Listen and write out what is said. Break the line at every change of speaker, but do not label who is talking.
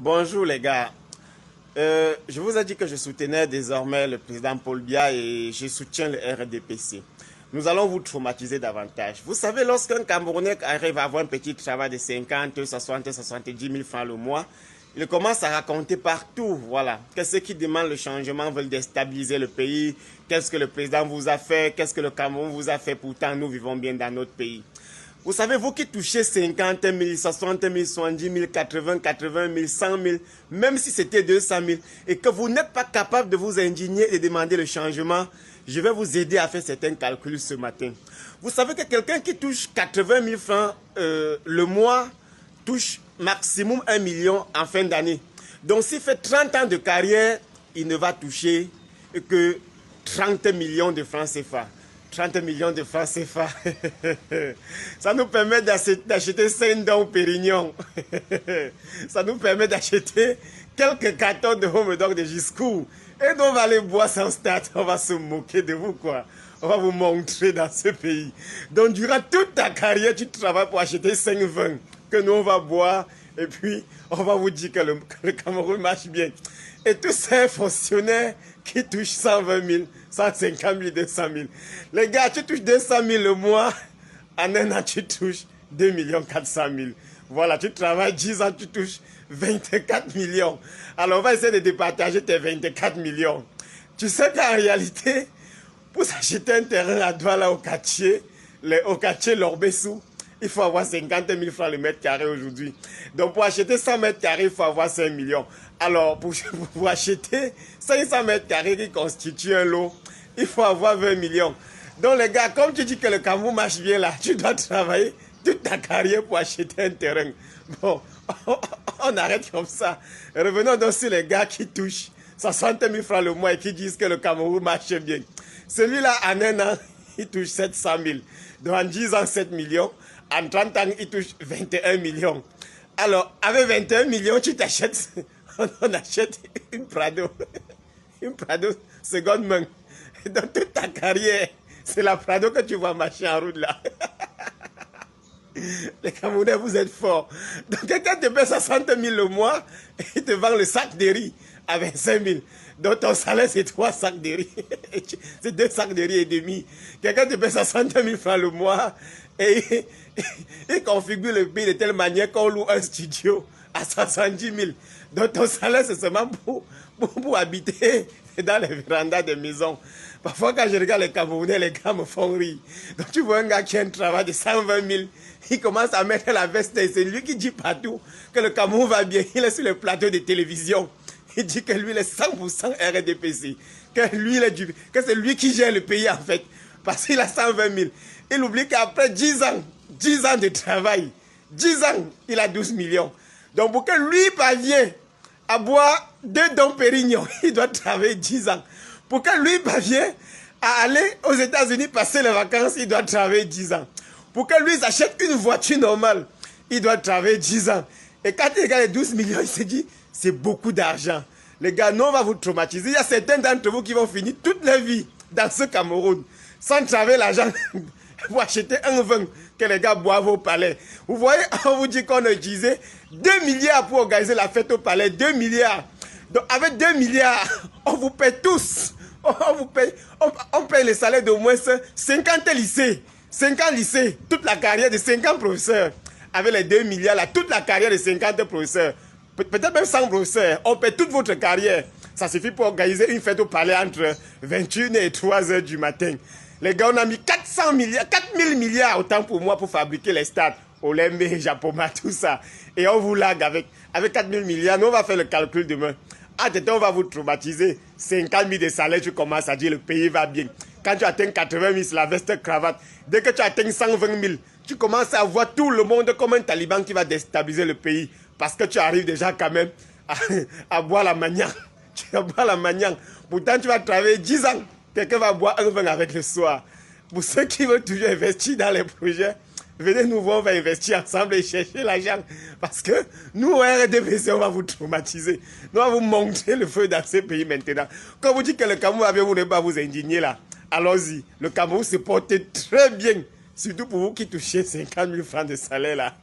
Bonjour les gars. Je vous ai dit que je soutenais désormais le président Paul Biya et je soutiens le RDPC. Nous allons vous traumatiser davantage. Vous savez, lorsqu'un Camerounais arrive à avoir un petit travail de 50, 60, 70 000 francs le mois, il commence à raconter partout, voilà, que ceux qui demandent le changement veulent déstabiliser le pays. Qu'est-ce que le président vous a fait? Qu'est-ce que le Cameroun vous a fait? Pourtant, nous vivons bien dans notre pays. Vous savez, vous qui touchez 50 000, 60 000, 70 000, 80 000, 100 000, même si c'était 200 000, et que vous n'êtes pas capable de vous indigner et demander le changement, je vais vous aider à faire certains calculs ce matin. Vous savez que quelqu'un qui touche 80 000 francs le mois touche maximum 1 million en fin d'année. Donc s'il fait 30 ans de carrière, il ne va toucher que 30 millions de francs CFA. 30 millions de francs CFA. Ça nous permet d'acheter 5 dents au Pérignon. Ça nous permet d'acheter quelques cartons de Home Dog de Giscou. Et donc on va aller boire sans stade. On va se moquer de vous, quoi. On va vous montrer dans ce pays. Donc durant toute ta carrière, tu travailles pour acheter 5 vins que nous on va boire. Et puis on va vous dire que le Cameroun marche bien. Et tous ces fonctionnaires qui touchent 120 000, 150 000, 200 000. Les gars, tu touches 200 000 le mois, en un an, tu touches 2 400 000. Voilà, tu travailles 10 ans, tu touches 24 millions. Alors, on va essayer de départager tes 24 millions. Tu sais qu'en réalité, pour s'acheter un terrain à Douala au quartier, Lorbessou, il faut avoir 50 000 francs le mètre carré aujourd'hui. Donc, pour acheter 100 mètres carrés, il faut avoir 5 millions. Alors, pour acheter 500 mètres carrés qui constituent un lot, il faut avoir 20 millions. Donc, les gars, comme tu dis que le Cameroun marche bien là, tu dois travailler toute ta carrière pour acheter un terrain. Bon, on arrête comme ça. Revenons donc sur les gars qui touchent 60 000 francs le mois et qui disent que le Cameroun marche bien. Celui-là, en un an, il touche 700 000. Donc, en 10 ans, 7 millions. En 30 ans, il touche 21 millions. Alors, avec 21 millions, tu t'achètes... On achète une Prado seconde main. Dans toute ta carrière, c'est la Prado que tu vas marcher en route là. Les Camerounais, vous êtes forts. Donc quelqu'un te paie 60 000 le mois et il te vend le sac de riz à 25 000. Donc ton salaire, c'est 3 sacs de riz. C'est 2 sacs de riz et demi. Quelqu'un te paie 60 000 francs le mois et il configure le pays de telle manière qu'on loue un studio à 70 000. Donc ton salaire, c'est seulement pour habiter dans les vérandas des maisons. Parfois, quand je regarde les Camerounais, les gars me font rire. Donc tu vois un gars qui a un travail de 120 000, il commence à mettre la veste et c'est lui qui dit partout que le Cameroun va bien. Il est sur le plateau de télévision. Il dit que lui, il est 100% RDPC. Que c'est lui qui gère le pays en fait. Parce qu'il a 120 000. Il oublie qu'après 10 ans de travail, 10 ans, il a 12 millions. Donc pour que lui parvienne à boire 2 dons Pérignon, il doit travailler 10 ans. Pour que lui parvienne à aller aux États-Unis passer les vacances, il doit travailler 10 ans. Pour que lui s'achète une voiture normale, il doit travailler 10 ans. Et quand il regarde les 12 millions, il se dit, c'est beaucoup d'argent. Les gars, nous on va vous traumatiser. Il y a certains d'entre vous qui vont finir toute leur vie dans ce Cameroun sans travailler l'argent pour acheter un vin que les gars boivent au palais. Vous voyez, on vous dit qu'on a utilisé 2 milliards pour organiser la fête au palais. 2 milliards. Donc avec 2 milliards, on vous paye tous. On paye les salaires d'au moins 50 lycées. 50 lycées, toute la carrière de 50 professeurs. Avec les 2 milliards là, toute la carrière de 50 professeurs. Peut-être même 100 professeurs. On paye toute votre carrière. Ça suffit pour organiser une fête au palais entre 21 et 3 heures du matin. Les gars, on a mis 4 000 milliards autant pour moi pour fabriquer les stades. Olembe, Japoma, tout ça. Et on vous lague avec 4 000 milliards. Nous, on va faire le calcul demain. À tes temps, on va vous traumatiser. 50 000 de salaire, tu commences à dire le pays va bien. Quand tu atteins 80 000, c'est la veste cravate. Dès que tu atteins 120 000, tu commences à voir tout le monde comme un taliban qui va déstabiliser le pays. Parce que tu arrives déjà quand même à boire la manière. Tu vas boire la manière. Pourtant, tu vas travailler 10 ans. Quelqu'un va boire un vin avec le soir. Pour ceux qui veulent toujours investir dans les projets, venez nous voir, on va investir ensemble et chercher l'argent. Parce que nous, au RDPC, on va vous traumatiser. Nous, on va vous montrer le feu dans ce pays maintenant. Quand vous dites que le Cameroun avait voulu pas vous indigner là, allons-y. Le Cameroun se porte très bien. Surtout pour vous qui touchez 50 000 francs de salaire là.